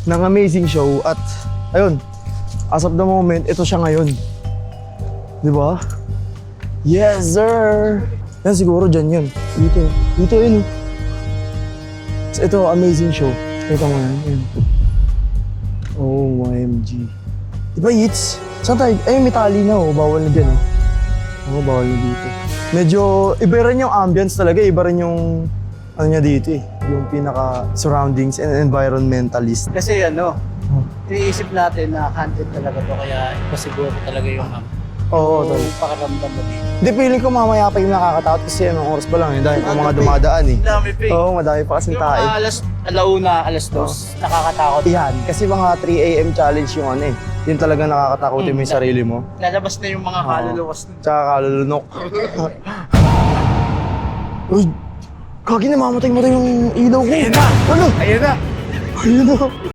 ng amazing show at ayun, as of the moment, ito siya ngayon. Di ba? Yes, sir! Yan siguro dyan yun. Dito yun. Ito, amazing show. Ito nga yan. Oh, OMG. Di ba, Yits? Saan tayo? Ay, may tali na oh. Bawal na dyan oh. Oo, bawal na dito. Medyo, iba rin yung ambience talaga. Iba rin yung, ano niya dito eh. Yung pinaka-surroundings and environmentalist. Kasi iniisip natin na content talaga to, kaya iba siguro talaga yung Oo, tol. pakiramdam mo dito. Hindi, feeling ko mamaya pa yung nakakatakot kasi anong oras pa lang eh. Dahil pa mga dumadaan eh. Dami pa Oo, madami pa kasing Yung tayo. mga alauna, alas 2, nakakatakot. Yan, kasi mga 3 AM challenge yung ano eh. Yun talaga nakakatakutin mo yung sarili mo. Lalabas na yung mga kaluluwas. Tsaka kalulunok. Uy, kagi namamatay-matay yung ilaw ko. Ayun na! Ano? Ayun na! Ayun na.